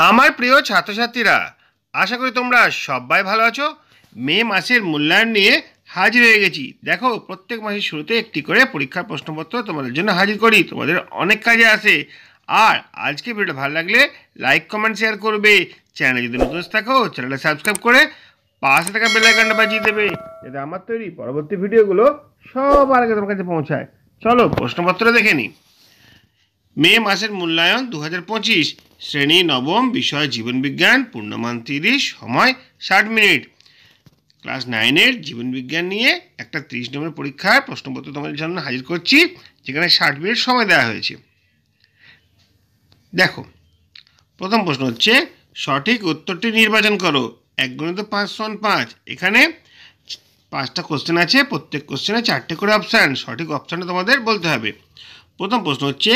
আমার প্রিয় ছাত্রছাত্রীরা, আশা করি তোমরা সবাই ভালো আছো। মে মাসের মূল্যায়ন নিয়ে হাজির হয়ে গেছি। দেখো, প্রত্যেক মাসের শুরুতে একটি করে পরীক্ষার প্রশ্নপত্র তোমাদের জন্য হাজির করি, তোমাদের অনেক কাজে আসে। আর আজকে ভিডিওটা ভালো লাগলে লাইক কমেন্ট শেয়ার করবে। চ্যানেলে যদি নতুন থাকো চ্যানেলটা সাবস্ক্রাইব করে পাশে থাকা বেল আইকনটা বাজিয়ে দেবে, যাতে আমার তৈরি পরবর্তী ভিডিওগুলো সবার আগে তোমার কাছে পৌঁছায়। চলো প্রশ্নপত্র দেখে নিই। মে মাসের মূল্যায়ন 2025, শ্রেণী নবম, বিষয় জীবনবিজ্ঞান, পূর্ণমান 30, সময় 60 মিনিট। ক্লাস 9-এর জীবনবিজ্ঞান নিয়ে একটা 30 নম্বরের পরীক্ষার প্রশ্নপত্র তোমাদের জন্য হাজির করছি, যেখানে 60 মিনিট সময় দেওয়া হয়েছে। দেখো, প্রথম প্রশ্ন হচ্ছে সঠিক উত্তরটি নির্বাচন করো। 1×5=5। এখানে 5টা কোশ্চেন আছে, প্রত্যেক কোশ্চেনে 4টে করে অপশান। সঠিক অপশানটা তোমাদের বলতে হবে। প্রথম প্রশ্ন হচ্ছে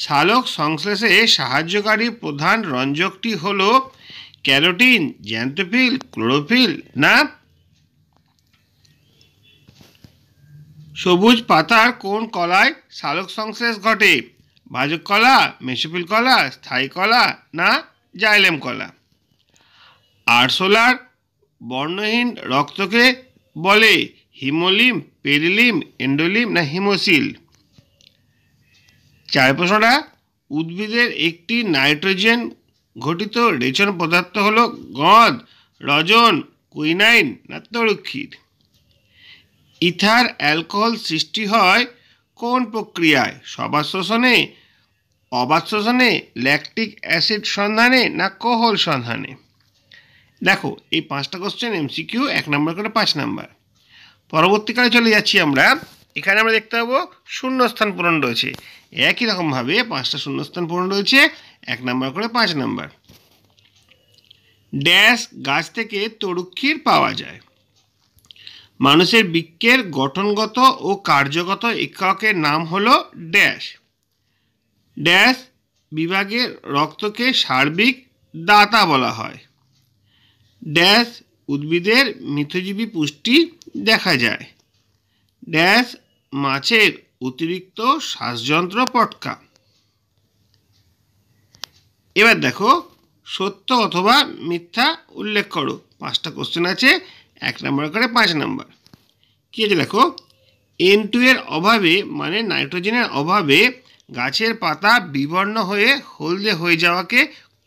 সালোক সংশ্লেষে সাহায্যকারী প্রধান রঞ্জকটি হলো ক্যারোটিন, জ্যান্থোফিল, ক্লোরোফিল না সবুজ পাতার কোন কলায় সালোক সংশ্লেষ ঘটে? ভাজক কলা, মেসোফিল কলা, স্থায়ী কলা না জাইলেম কলা? আরশোলার বর্ণহীন রক্তকে বলে হিমোলিম, পেরিলিম, এন্ডোলিম না হিমোসিল? 4 প্রশ্নটা উদ্ভিদের একটি নাইট্রোজেন ঘটিত রেচন পদার্থ হলো গঁদ, রজন, কুইনাইন না তরুক্ষীর? ইথার অ্যালকোহল সৃষ্টি হয় কোন প্রক্রিয়ায়? সবাত শোষণে, অবাত শোষণে, ল্যাকটিক অ্যাসিড সন্ধানে না কোহল সন্ধানে? দেখো, এই 5টা কোশ্চেন এমসিকিউ, 1 নম্বর করে 5 নম্বর। পরবর্তীকালে চলে যাচ্ছি আমরা। এখানে আমরা দেখতে পাবো শূন্যস্থান পূরণ রয়েছে। একই রকমভাবে 5টা শূন্যস্থান পূরণ রয়েছে, 1 নম্বর করে 5 নম্বর। ড্যাশ গাছ থেকে তরুক্ষীর পাওয়া যায়? মানুষের বৃক্কের গঠনগত ও কার্যগত এককের নাম হলো ড্যাশ। ড্যাশ বিভাগের রক্তকে সার্বিক দাতা বলা হয়। ড্যাশ উদ্ভিদের মিথজীবী পুষ্টি দেখা যায়। ড্যাশ মাছের অতিরিক্ত শ্বাসযন্ত্র পটকা। এবার দেখো, সত্য অথবা মিথ্যা উল্লেখ করো। 5টা কোশ্চেন আছে, 1 নম্বর করে 5 নম্বর। কী আছে দেখো, N2 এর অভাবে মানে নাইট্রোজেনের অভাবে গাছের পাতা বিবর্ণ হয়ে হলদে হয়ে যাওয়াকে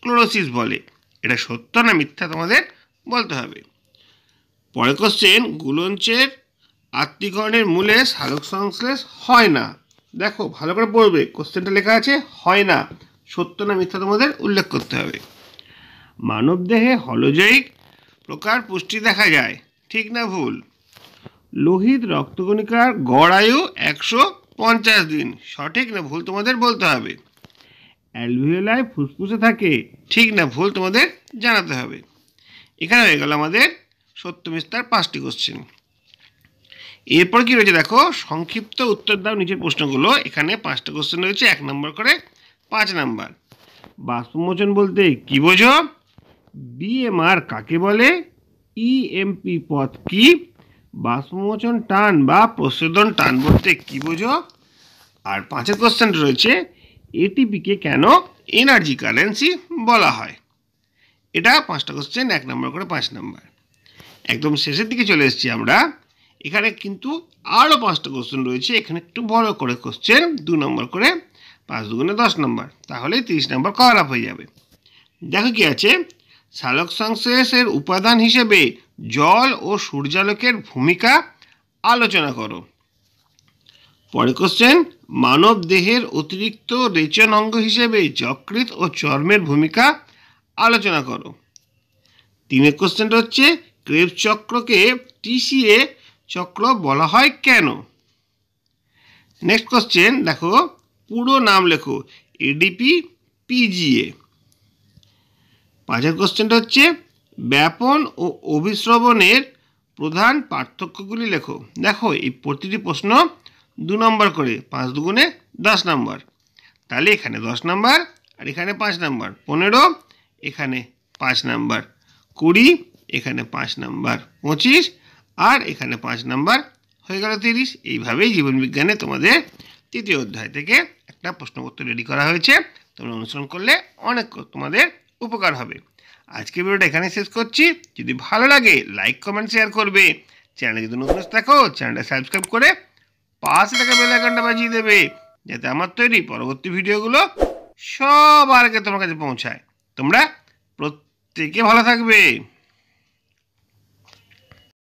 ক্লোরোসিস বলে। এটা সত্য না মিথ্যা তোমাদের বলতে হবে। পরের কোশ্চেন, গুলঞ্চের আত্মীকরণের মূলে সালোক সংশ্লেষ হয় না। দেখো, ভালো করে পড়বে, কোশ্চেনটা লেখা আছে হয় না, সত্য না মিথ্যা তোমাদের উল্লেখ করতে হবে। মানবদেহে হলোজৈক প্রকার পুষ্টি দেখা যায়, ঠিক না ভুল? লোহিত রক্তকণিকার গড় আয়ু 150 দিন, সঠিক না ভুল তোমাদের বলতে হবে। অ্যালভিওলাই ফুসফুসে থাকে, ঠিক না ভুল তোমাদের জানাতে হবে। এখানে হয়ে গেল আমাদের সত্য মিথ্যার 5টি কোশ্চেন। এরপর কি রয়েছে দেখো, সংক্ষিপ্ত উত্তর দাও নিচের প্রশ্নগুলো। এখানে 5টা কোশ্চেন রয়েছে, 1 নম্বর করে 5 নম্বর। বাষ্পমোচন বলতে কি বোঝো? বিএমআর কাকে বলে? ইএমপি পথ কি? বাষ্পমোচন টান বা প্রশোধন টান বলতে কি বোঝো? আর 5 কোশ্চেন রয়েছে, এটিপিকে কেন এনার্জি কারেন্সি বলা হয়? এটা 5টা কোশ্চেন, 1 নম্বর করে 5 নম্বর। একদম শেষের দিকে চলে এসেছি আমরা। এখানে কিন্তু আরও 5টা কোশ্চেন রয়েছে। এখানে একটু বড় করে কোশ্চেন, 2 নম্বর করে, 5 দুগুণে 10 নম্বর, তাহলে 30 নম্বর কভার আপ হয়ে যাবে। দেখো কি আছে, সালোক সংশ্লেষের উপাদান হিসেবে জল ও সূর্যালোকের ভূমিকা আলোচনা করো। পরের কোশ্চেন, মানব দেহের অতিরিক্ত রেচন অঙ্গ হিসেবে যকৃৎ ও চর্মের ভূমিকা আলোচনা করো। 3 কোশ্চেনটা হচ্ছে ক্রেবস চক্রকে টিসিএ চক্র বলা হয় কেন? নেক্সট কোশ্চেন দেখো, পুরো নাম লেখো, এডিপি, পিজিএ। 5 কোশ্চেনটা হচ্ছে ব্যাপন ও অভিস্রবণের প্রধান পার্থক্যগুলি লেখো। দেখো, এই প্রতিটি প্রশ্ন 2 নম্বর করে, 5 দুগুণে 10 নম্বর, তাহলে এখানে 10 নম্বর আর এখানে 5 নম্বর, 15, এখানে 5 নম্বর, 20, এখানে 5 নম্বর, 25 আর এখানে 5 নম্বর, হয়ে গেল 30। এইভাবেই জীবনবিজ্ঞানে তোমাদের 3য় অধ্যায় থেকে একটা প্রশ্নপত্র রেডি করা হয়েছে। তোমরা অনুসরণ করলে অনেক তোমাদের উপকার হবে। আজকের ভিডিওটা এখানে শেষ করছি। যদি ভালো লাগে লাইক কমেন্ট শেয়ার করবে। চ্যানেলে যদি নতুন থাকো চ্যানেলটা সাবস্ক্রাইব করে পাশে থাকা বেল আইকনটা বাজিয়ে দেবে, যাতে আমার তৈরি পরবর্তী ভিডিওগুলো সবার আগে তোমার কাছে পৌঁছায়। তোমরা প্রত্যেকে ভালো থাকবে।